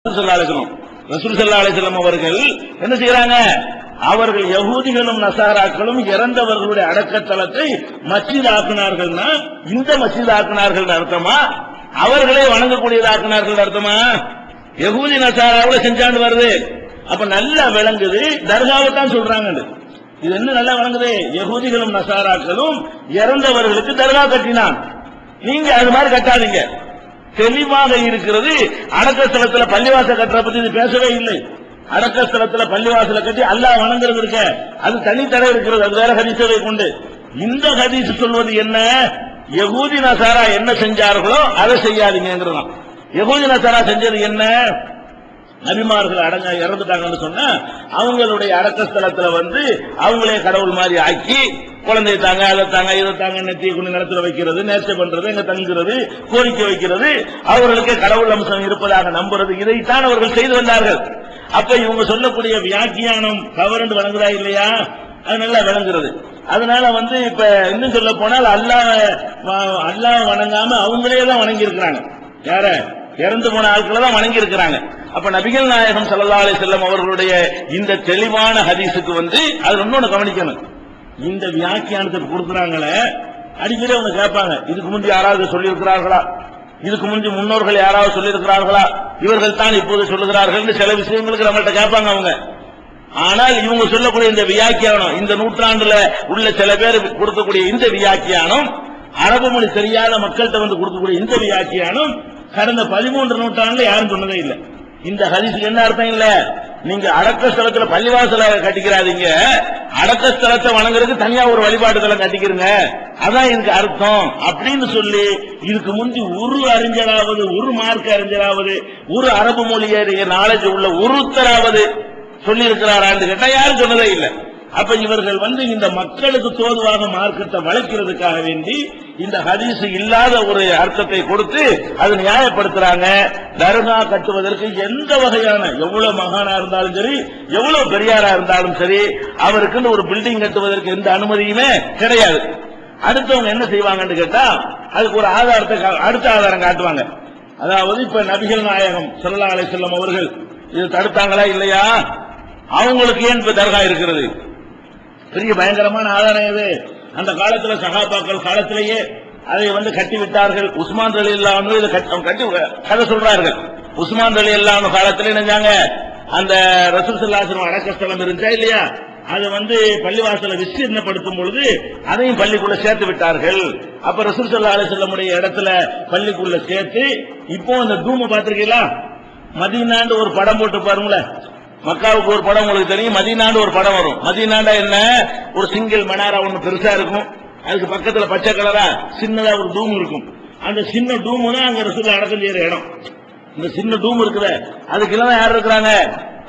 ரசூல் ஸல்லல்லாஹு அலைஹி வஸல்லம் அவர்கள் என்ன செய்யறாங்க? அவர்கள் யகூதிகளும் நசாராக்களும் இறந்தவர்களுடைய அடக்கத்தலத்தை மஸ்ஜித் ஆக்கினார்கள்னா இந்த மஸ்ஜித் ஆக்கினார்கள் அர்த்தமா? அவர்களே வணங்கக்கூடியதாக்கினார்கள் அர்த்தமா? யகூதி நசாராவில் செஞ்சாண்டு வருது. அப்ப நல்லா விளங்குது, தர்காவை தான் சொல்றாங்க. இது என்ன நல்லா விளங்குது? யகூதிகளும் நசாராக்களும் இறந்தவர்களுக்கு தர்கா கட்டினான். நீங்க அது மாதிரி கட்டாதீங்க. தெளிவாக இருக்கிறது. அடக்க ஸ்தலத்துல பள்ளிவாசல் கட்டுற பத்தி இது பேசவே இல்லை. அடக்க ஸ்தலத்துல பள்ளிவாசல கட்டி அல்லாஹ் வணங்குறது இருக்க, அது தனித்தடை இருக்கிறது. அது வேற ஹதீஸை கொண்டு இந்த ஹதீஸ் சொல்வது என்ன? யகூதி நசாரா என்ன செஞ்சார்களோ அதை செய்யாதீங்கிறதாம். யகூதி நசாரா செஞ்சது என்ன? நபிமார்கள் இறந்துட்டாங்கன்னு சொன்னா அவங்களுடைய அடக்க ஸ்தலத்துல அவங்களே கடவுள் மாதிரி ஆக்கி குழந்தை தாங்க, அதை தாங்க, இதை தாங்க, நெத்தியை கொண்டு நிலத்துல வைக்கிறது, நேர்ச்சை பண்றது, எங்க தங்குறது, கோரிக்கை வைக்கிறது, அவர்களுக்கு கடவுள் அம்சம் இருப்பதாக நம்புறது, இதைத்தான் அவர்கள் செய்து வந்தார்கள். அப்ப இவங்க சொல்லக்கூடிய வியாக்கியானம் கவர்ந்து வழங்குதா இல்லையா? அது நல்லா விளங்குறது. அதனால இப்ப இன்னும் சொல்ல போனால் அல்லாஹ் வணங்காம அவங்களே தான் வணங்கி இருக்கிறாங்க. யார? இறந்து போன ஆட்களை தான் வணங்கி இருக்கிறாங்க. அப்ப நபிகள் நாயகம் ஸல்லல்லாஹு அலைஹி வஸல்லம் அவர்களுடைய இந்த தெளிவான ஹதீஸுக்கு அது இன்னொன்னு கவனிக்கணும். இந்த வியாக்கியானத்துக்கு கொடுக்குறாங்களே, அடிக்கடி அவங்க கேட்பாங்க, இதுக்கு முந்தி யாராவது சொல்லியிருக்கிறார்களா? இதுக்கு முந்தி முன்னோர்கள் யாராவது சொல்லியிருக்கிறார்களா? இவர்கள் தான் இப்போது சொல்லுகிறார்கள். சில விஷயங்களுக்கு நம்மள்ட்ட கேட்பாங்க அவங்க. ஆனால் இவங்க சொல்லக்கூடிய இந்த வியாக்கியானம், இந்த நூற்றாண்டுல உள்ள சில பேர் கொடுக்கக்கூடிய இந்த வியாக்கியானம், அரபு மொழி தெரியாத மக்கள்கிட்ட கொடுக்கக்கூடிய இந்த வியாக்கியானம் கடந்த 13 நூற்றாண்டுல யாரும் சொன்னதே இல்லை. இந்த ஹதீஸுக்கு என்ன அர்த்தம் இல்ல? நீங்க அடக்க ஸ்தலத்துல பள்ளிவாசல கட்டிக்கிறாதீங்க, அடக்க ஸ்தலத்தை வணங்குறதுக்கு தனியா ஒரு வழிபாட்டு தலம் கட்டிக்கிறங்க, அதான் எனக்கு அர்த்தம் அப்படின்னு சொல்லி இதுக்கு முந்தி ஒரு அறிஞராவது, ஒரு மார்க்க அறிஞராவது, ஒரு அரபு மொழிய நாலேஜ் உள்ள ஒருத்தராவது சொல்லி இருக்கிறாரான்னு கேட்டா யாரும் சொன்னதே இல்லை. அப்ப இவர்கள் இந்த மக்களுக்கு தோதுவாக மார்க்கத்தை வளைக்கிறதுக்காக வேண்டி இந்த ஹதீஸ் இல்லாத ஒரு அர்த்தத்தை கொடுத்து அதை நியாயப்படுத்துறாங்க. தர்கா கட்டுவதற்கு எந்த வகையான, எவ்வளவு மகானா இருந்தாலும் சரி, எவ்வளவு பெரியாரா இருந்தாலும் சரி, அவருக்கு ஒரு பில்டிங் கட்டுவதற்கு எந்த அனுமதியுமே கிடையாது. அடுத்தவங்க என்ன செய்வாங்கன்னு கேட்டா அதுக்கு ஒரு ஆதாரத்தை, அடுத்த ஆதாரம் காட்டுவாங்க. அதாவது இப்ப நபிகள் நாயகம் ஸல்லல்லாஹு அலைஹி வஸல்லம் அவர்கள் இது தடுத்தாங்களா இல்லையா? அவங்களுக்கு ஏன் இப்ப தர்கா இருக்கிறது? பெரிய பயங்கரமான ஆதாரம் இது. அந்த காலத்துல சஹாபாக்கள் காலத்திலேயே அதை கட்டிவிட்டார்கள். உஸ்மான் ரலியல்லாஹு அன்ஹு இதை கட்டி கதை சொல்றார்கள். உஸ்மான் ரலியல்லாஹு அன்ஹு காலத்துல என்னஞ்சாங்க, அந்த ரசூல் ஸல்லல்லாஹு அலைஹி வஸல்லம் அடக்க ஸ்தலம் இருந்துச்சா இல்லையா, அது பள்ளிவாசல விஸ்தீர்ணப்படுத்தும் பொழுது அதையும் பள்ளிக்குள்ள சேர்த்து விட்டார்கள். அப்ப ரசூல் ஸல்லல்லாஹு அலைஹி வஸல்லம் உடைய இடத்துல பள்ளிக்குள்ள சேர்த்து, இப்போ அந்த தூம பாத்திருக்கீங்களா? மதீனாண்டு ஒரு படம் போட்டு பாருங்களேன். மக்காவுக்கு ஒரு படம் உங்களுக்கு தெரியும், மதீனாண்டு ஒரு படம் வரும். மதீனாண்டா என்ன? ஒரு சிங்கிள் மனாரா ஒண்ணு பெருசா இருக்கும், அதுக்கு பக்கத்துல பச்சை கலரா சின்னதா ஒரு டூம் இருக்கும். அந்த சின்ன டூம் தான் அங்க ரசூல் அடக்கம் செய்யற இடம். இந்த சின்ன டூம் இருக்குது, அதுக்கெல்லாம் யார் இருக்கிறாங்க?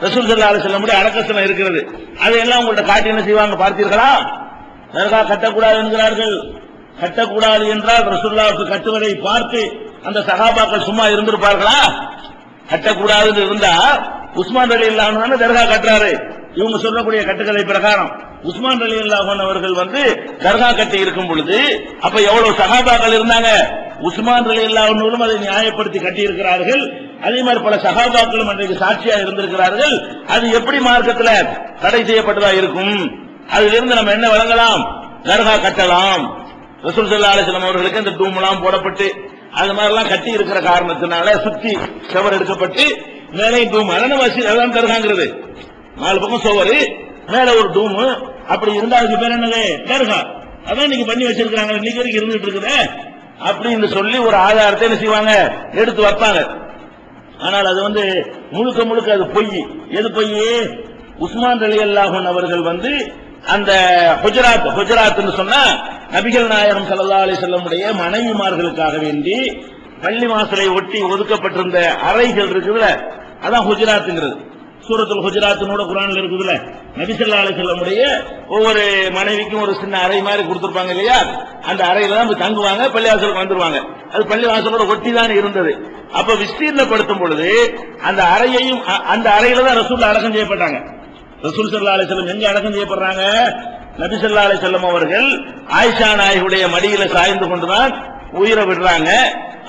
ரசூல் ஸல்லல்லாஹு அலைஹி வஸல்லம் அடக்கத்துல இருக்கிறது. அதையெல்லாம் உங்கள்ட்ட காட்டி என்ன செய்வாங்க பார்த்தீர்களா? தர்கா கட்டக்கூடாது என்கிறார்கள். கட்டக்கூடாது என்றால் ரசூலுல்லாஹ்வுக்கு கட்டுவதை பார்த்து அந்த சஹாபாக்கள் சும்மா இருந்திருப்பார்களா? கட்டக்கூடாதுன்னு இருந்தா உஸ்மான் ரலியல்லாஹு அன்ஹு தர்கா கட்டுறாரு. இவங்க சொல்லக்கூடிய கட்டுக்கதை பிரகாரம் உஸ்மான் ரலியல்லாஹு அன்ஹு அவர்கள் தர்கா கட்டி இருக்கும் பொழுது அப்ப எவ்வளவு சஹாபாக்கள் இருந்தாங்க? உஸ்மான் ரலியல்லாஹு அன்ஹுவும் அதை நியாயப்படுத்தி கட்டி இருக்கிறார்கள். அதே மாதிரி பல சஹாபாக்களும் அன்றைக்கு சாட்சியா இருந்திருக்கிறார்கள். அது எப்படி மார்க்கத்துல தடை செய்யப்பட்டதா இருக்கும்? அதிலிருந்து நம்ம என்ன வழங்கலாம்? தர்கா கட்டலாம். ரசூல் ஸல்லல்லாஹு அலைஹி வஸல்லம் அவர்களுக்கு இந்த டூம்லாம் போடப்பட்டு அது மாதிரிலாம் கட்டி இருக்கிற காரணத்தினால சுத்தி சுவர் எடுக்கப்பட்டு மேலே டூம், அதான் மஸ்ஜித், அதான் தர்காங்கிறது. 4 பக்கம் சுவர், மேல ஒரு டூம், அப்படி இருந்தா அதுக்கு பேர் என்னது? தர்கா. அதான் இன்னைக்கு பண்ணி வச்சிருக்காங்க, இன்னைக்கு வரைக்கும் இருந்துட்டு இருக்குது அப்படின்னு சொல்லி ஒரு ஆதாரத்தை என்ன செய்வாங்க? எடுத்து வைப்பாங்க. ஆனால் அது முழுக்க முழுக்க அது பொய். எது பொய்? உஸ்மான் ரலியல்லாஹு அன்ஹு அவர்கள் அந்த ஹுஜராத் சொன்னா நபிகள் நாயகம் ஸல்லல்லாஹு அலைஹி வஸல்லம் உடைய மனைவிமார்களுக்காக வேண்டி பள்ளி வாசலை ஒட்டி ஒதுக்கப்பட்டிருந்த அறைகள் இருக்குதுல, அதான் ஹுஜராத்ங்கிறது. சூரத்துல் ஹுஜராத்னோட குர்ஆன்ல இருக்குதுல, நபி ஸல்லல்லாஹு அலைஹி வஸல்லம் உடைய ஒவ்வொரு மனைவிக்கும் ஒரு சின்ன அறை மாதிரி கொடுத்திருப்பாங்க இல்லையா? அந்த அறையில தான் தங்குவாங்க, பள்ளிவாசலுக்கு வந்துருவாங்க. அது பள்ளிவாசலோட ஒட்டி தான் இருந்தது. அப்ப விஸ்தீர்ணப்படுத்தும் பொழுது அந்த அறையையும், அந்த அறையில தான் ரசூல் அடக்கம் செய்யப்பட்டாங்க. ரசூல் ஸல்லல்லாஹு அலைஹி வஸல்லம் எங்க அடக்கம் செய்யப்படுறாங்க? நபி ஸல்லல்லாஹு அலைஹி வஸல்லம் அவர்கள் ஆயிஷா நாயகியுடைய மடியில சாய்ந்து கொண்டுதான் உயிரை விடுறாங்க.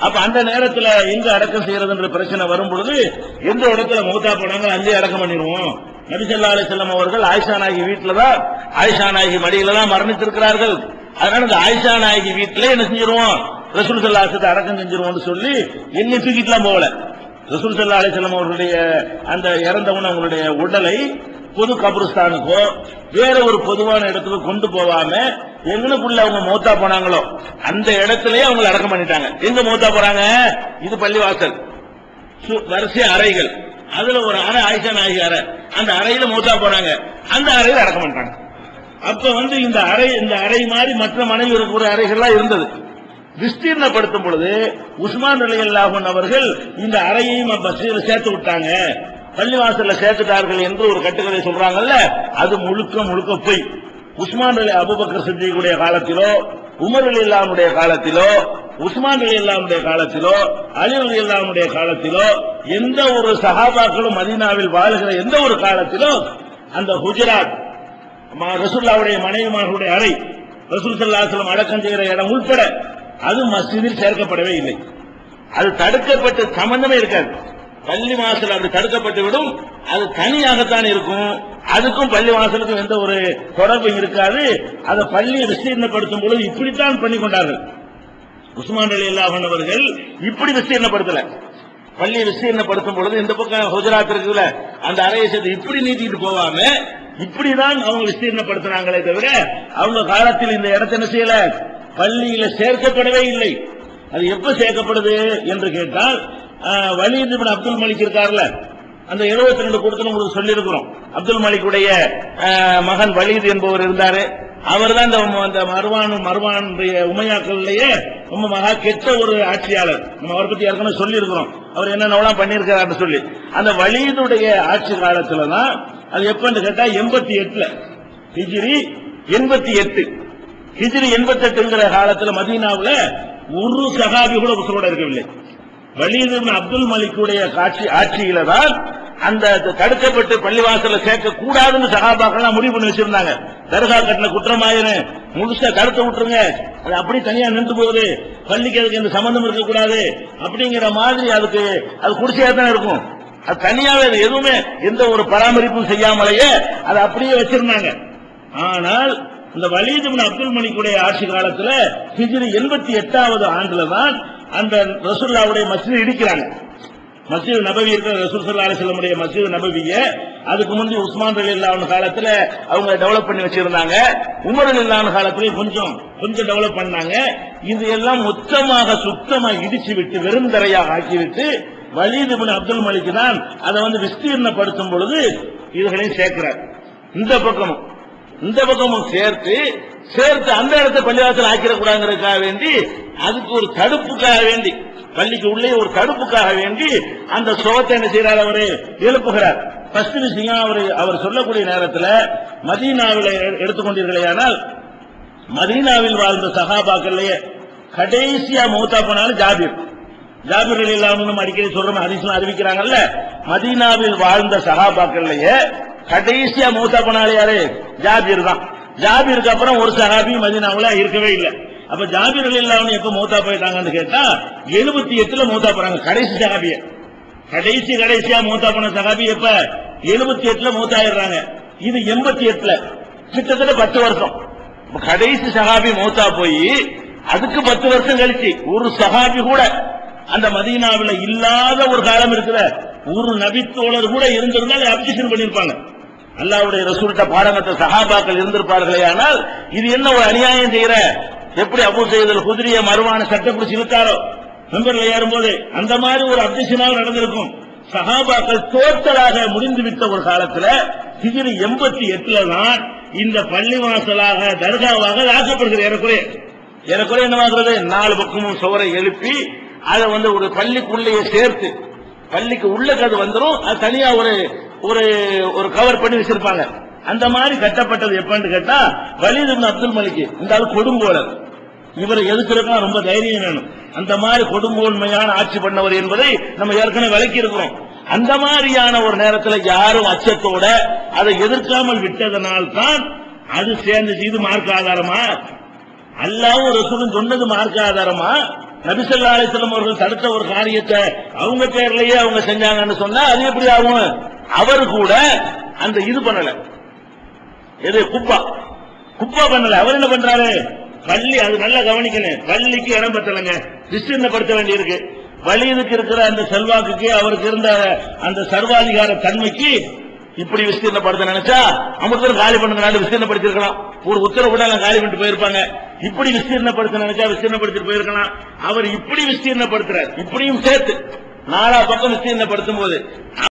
அப்ப அந்த நேரத்துல எங்க அடக்கம் செய்யறதுன்ற பிரச்சனை வரும் பொழுது எந்த இடத்துல மௌத்தா போனாங்க அங்கே அடக்கம் பண்ணிடுவோம். நபி ஸல்லல்லாஹு அலைஹி வஸல்லம் அவர்கள் ஆயிஷா நாயகி வீட்டுலதான், ஆயிஷா நாயகி மடியில தான் மரணித்திருக்கிறார்கள். அதனால இந்த ஆயிஷா நாயகி வீட்டுல என்ன செஞ்சிருவோம், ரசூல் ஸல்லல்லாஹு அலைஹி வஸல்லம் அடக்கம் செஞ்சிருவோம்னு சொல்லி எண்ணி தூக்கிட்டுலாம் போகல. ரசூல் ஸல்லல்லாஹு அலைஹி வஸல்லம் அவர்களுடைய அந்த இறந்தவன் அவங்களுடைய உடலை பொது கபருஸ்தானுக்கோ வேற ஒரு பொதுவான இடத்துக்கு கொண்டு போகாம எங்கனுக்குள்ள அவங்க மௌத்தா போனாங்களோ அந்த இடத்திலேயே அவங்க அடக்கம் பண்ணிட்டாங்க. எங்க மௌத்தா போறாங்க, இது பள்ளிவாசல் வரிசை அறைகள், அதுல ஒரு அறை ஆயிஷா நாயகி அறை, அந்த அறையில மௌத்தா போறாங்க, அந்த அறையில அடக்கம் பண்ணிட்டாங்க. அப்ப இந்த அறை மாதிரி மற்ற மனைவி இருக்கிற அறைகள்லாம் இருந்தது. விஸ்தீர்ணப்படுத்தும் பொழுது உஸ்மான் ரலியல்லாஹு அன்ஹு அவர்கள் இந்த அறையையும் பஸ்ஸில் சேர்த்து விட்டாங்க, பள்ளிவாசல்ல சேர்த்துட்டார்கள் என்று ஒரு கட்டுக்கதை சொல்றாங்கல்ல, அது முழுக்க பொய். உஸ்மான் அபூபக்கர் சித்திக்குடைய காலத்திலோ, உமர் ரலியல்லாஹுடைய காலத்திலோ, உஸ்மான் ரலியல்லாஹுடைய காலத்திலோ, அலி ரலியல்லாஹுடைய காலத்திலோ, எந்த ஒரு சஹாபாக்களும் மதீனாவில் வாழ்கிற எந்த ஒரு காலத்திலோ அந்த ஹுஜராத் ரசூலுல்லாஹுடைய மனைவிமார்களுடைய அறை, ரசூல் ஸல்லல்லாஹு அலைஹி வஸல்லம் அடக்கம் செய்கிற இடம் உட்பட அது மஸ்ஜிதில் சேர்க்கப்படவே இல்லை. அது தடுக்கப்பட்ட சம்பந்தமே இருக்காது. பள்ளி வாசல் அப்படி தடுக்கப்பட்டு விடும், அது தனியாகத்தான் இருக்கும். அதுக்கும் பள்ளி வாசலுக்கும் எந்த ஒரு தொடர்பும் இருக்காது. அதை பள்ளியை விஸ்தீர்ணப்படுத்தும் பொழுது இப்படித்தான் பண்ணி கொண்டார்கள். உஸ்மான் ரலியல்லாஹு அன்ஹு அவர்கள் இப்படி விஸ்தீர்ணப்படுத்தல. பள்ளியை விஸ்தீர்ணப்படுத்தும் பொழுது இந்த பக்கம் ஹுஜராத் இருக்குல்ல, அந்த அறையை சேர்த்து இப்படி நீட்டிட்டு போவாம இப்படிதான் அவங்க விஸ்தீர்ணப்படுத்தினாங்களே தவிர அவங்க காலத்தில் இந்த இடத்தை என்ன செய்யல, பள்ளியில சேர்க்கப்படவே இல்லை. அது எப்ப சேர்க்கப்படுது என்று கேட்டால், வலீத் இப்னு அப்துல் மலிக் இருக்கார்ல, அந்த 72 கூட்டத்தில் உங்களுக்கு சொல்லி இருக்கிறோம். அப்துல் மலிக்குடைய மகன் வலீத் என்பவர் இருந்தாரு. அவர் தான் அந்த மர்வான் உமையாக்களிலேயே ரொம்ப மகா கெட்ட ஒரு ஆட்சியாளர். நம்ம அவரை பத்தி ஏற்கனவே சொல்லி இருக்கிறோம், அவர் என்னென்னலாம் பண்ணியிருக்கிறார் சொல்லி. அந்த வலீதுடைய ஆட்சி காலத்துல தான் அது எப்பன்னு கேட்டா 88 ஹிஜ்ரி 88 ஹிஜ்ரி 88ங்கிற காலத்துல மதீனாவுல ஒரு சஹாபி கூட உசுரோட இருக்கவில்லை. வலீத் இப்னு அப்துல் மலிக்குடைய ஆட்சியில தான் அந்த தடுக்கப்பட்டு பள்ளிவாசல சேர்க்க கூடாதுன்னு சஹாபாக்கள்லாம் முடிவு பண்ணி வச்சிருந்தாங்க. தர்கா கட்டின குற்றமாயிரு முழுசா தடுத்து விட்டுருங்க, அது அப்படி தனியா நின்று போகுது, பள்ளிக்கு அதுக்கு எந்த சம்பந்தம் இருக்கக்கூடாது அப்படிங்கிற மாதிரி அது குடிசையா தான் இருக்கும். அது தனியாவே எதுவுமே எந்த ஒரு பராமரிப்பும் செய்யாமலேயே அதை அப்படியே வச்சிருந்தாங்க. ஆனால் இந்த வலீத் இப்னு அப்துல் மலிக்குடைய ஆட்சி காலத்துல ஹிஜ்ரி 88வது ஆண்டுல தான் அந்த ரசூலுல்லாஹுடைய மஸ்ஜித் இடிக்கிறாங்க. மஸ்ஜித் நபவி இருக்கிற ரசூல் ஸல்லல்லாஹு அலைஹி வஸல்லம் மஸ்ஜித் நபவிய அதுக்கு முந்தி உஸ்மான் ரலியல்லாஹு அன்ஹு காலத்துல அவங்க டெவலப் பண்ணி வச்சிருந்தாங்க. உமர் ரலியல்லாஹு அன்ஹு காலத்துல கொஞ்சம் டெவலப் பண்ணாங்க. இது எல்லாம் மொத்தமாக சுத்தமா இடிச்சு விட்டு வெறும் தரையாக ஆக்கிவிட்டு வலீத் இப்னு அப்துல் மலிக் தான் அதை விஸ்தீர்ணப்படுத்தும் பொழுது இதுகளையும் சேர்க்கிறார். இந்த பக்கமும் சேர்த்து அந்த இடத்தை பள்ளிவாசல் ஆக்கிடக்கூடாதுங்கிறதுக்காக வேண்டி, அதுக்கு ஒரு தடுப்புக்காக வேண்டி, பள்ளிக்கு உள்ளே ஒரு தடுப்புக்காக வேண்டி அந்த சுவத்தை என்ன செய்யறார், அவரு எழுப்புகிறார். ஃபர்ஸ்ட் விஷயம் அவர் சொல்லக்கூடிய நேரத்தில் மதீனாவில் எடுத்துக்கொண்டீர்களேயானால், மதீனாவில் வாழ்ந்த சஹாபாக்கள்லயே கடைசியா மௌத்தா போனாலும் ஜாபிர் ரலியல்லாஹு அன்ஹு அடிக்கடி சொல்றோம், ஹதீஸ்ல அறிவிக்கிறாங்கல்ல, மதீனாவில் வாழ்ந்த சஹாபாக்கள்லயே கடைசியா மௌத்தா போனாலே யாரு, ஜாபிர் தான். ஜாபிருக்கு அப்புறம் ஒரு சஹாபி மதீனாவுல இருக்கவே இல்லை. அப்ப ஜாபிர் ரலியல்லாஹு அன்ஹு எப்ப மௌத்தா போயிட்டாங்கன்னு கேட்டா 78ல மௌத்தா போறாங்க. கடைசி சஹாபிய கடைசியா மௌத்தா போன சஹாபி எப்ப 78ல மௌத்தா ஆயிடுறாங்க. இது 88ல கிட்டத்தட்ட 10 வருஷம். கடைசி சஹாபி மௌத்தா போய் அதுக்கு 10 வருஷம் கழிச்சு ஒரு சஹாபி கூட அந்த மதீனாவில் இல்லாத ஒரு காலம் இருக்கிற ஒரு நபித்தோழர் கூட இருந்திருந்தால் அப்ஜெக்ஷன் பண்ணிருப்பாங்க. அல்லாஹ்வுடைய ரசூல்ட்ட பாடங்கத்த சஹாபாக்கள் இருந்திருப்பார்களே. ஆனால் இது என்ன ஒரு அநியாயம் செய்யற, எப்படி அபூ சயீத் அல் குத்ரிய மர்வான சட்டை பிடிச்சி இழுத்தாரோ மெம்பர்ல ஏறும்போது அந்த மாதிரி ஒரு அப்ஜெக்ஷனாக நடந்திருக்கும். சஹாபாக்கள் டோட்டலாக முடிந்துவிட்ட ஒரு காலத்துல ஹிஜ்ரி 88ல தான் இந்த பள்ளிவாசலாக தர்காவாக ஆக்கப்படுகிறது. ஏறக்குறைய என்னவாகிறது, 4 பக்கமும் சுவரை எழுப்பி அதை ஒரு பள்ளிக்குள்ளேயே சேர்த்து, பள்ளிக்கு உள்ளக்கு அது வந்துடும், அது தனியா ஒரு கவர் பண்ணி வச்சிருப்பாங்க. அந்த மாதிரி கட்டப்பட்டது எப்பன்னு கேட்டா வலீத் இப்னு அப்துல் மலிக் இந்த ஆள் கொடுங்கோலர். இவரை எதுக்குறதுனா ரொம்ப தைரியம் வேணும். அந்த மாதிரி கொடுங்கோன்மையான ஆட்சி பண்ணவர் என்பதை நம்ம ஏற்கனவே விளக்கி இருக்கிறோம். அந்த மாதிரியான ஒரு நேரத்தில் யாரும் அச்சத்தோட அதை எதிர்க்காமல் விட்டதனால் தான் அது சேர்ந்து. இது மார்க்க ஆதாரமா? அல்லாஹ்வும் ரசூலும் சொன்னது மார்க்க ஆதாரமா? நபி ஸல்லல்லாஹு அலைஹி வஸல்லம் அவர்கள் தடுத்த ஒரு காரியத்தை அவங்க பேர்லயே அவங்க செஞ்சாங்கன்னு சொன்னா அது எப்படி ஆகும்? அவர் கூட அந்த இது பண்ணல, எது குப்பா பண்ணல. அவர் என்ன பண்றாரு? பள்ளி, அது நல்லா கவனிக்கணும், பள்ளிக்கு இடம் பத்தலைங்க, விஸ்தீர்ணப்படுத்த வேண்டியிருக்கு. வலிதுக்கு இருக்கிற அந்த செல்வாக்குக்கு, அவருக்கு இருந்த அந்த சர்வாதிகார தன்மைக்கு இப்படி விஸ்தீர்ணப்படுத்த நினைச்சா அமிர்தம் காலி பண்ணுங்க விஸ்தீர்ணப்படுத்திருக்கலாம். ஒரு உத்தரவு கூட காலி பண்ணிட்டு போயிருப்பாங்க. இப்படி விஸ்தீர்ணப்படுத்த நினைச்சா விஸ்தீர்ணப்படுத்திட்டு போயிருக்கலாம். அவர் இப்படி விஸ்தீர்ணப்படுத்துறார், இப்படியும் சேர்த்து நாலா பக்கம் விஸ்தீர்ணப்படுத்தும் போது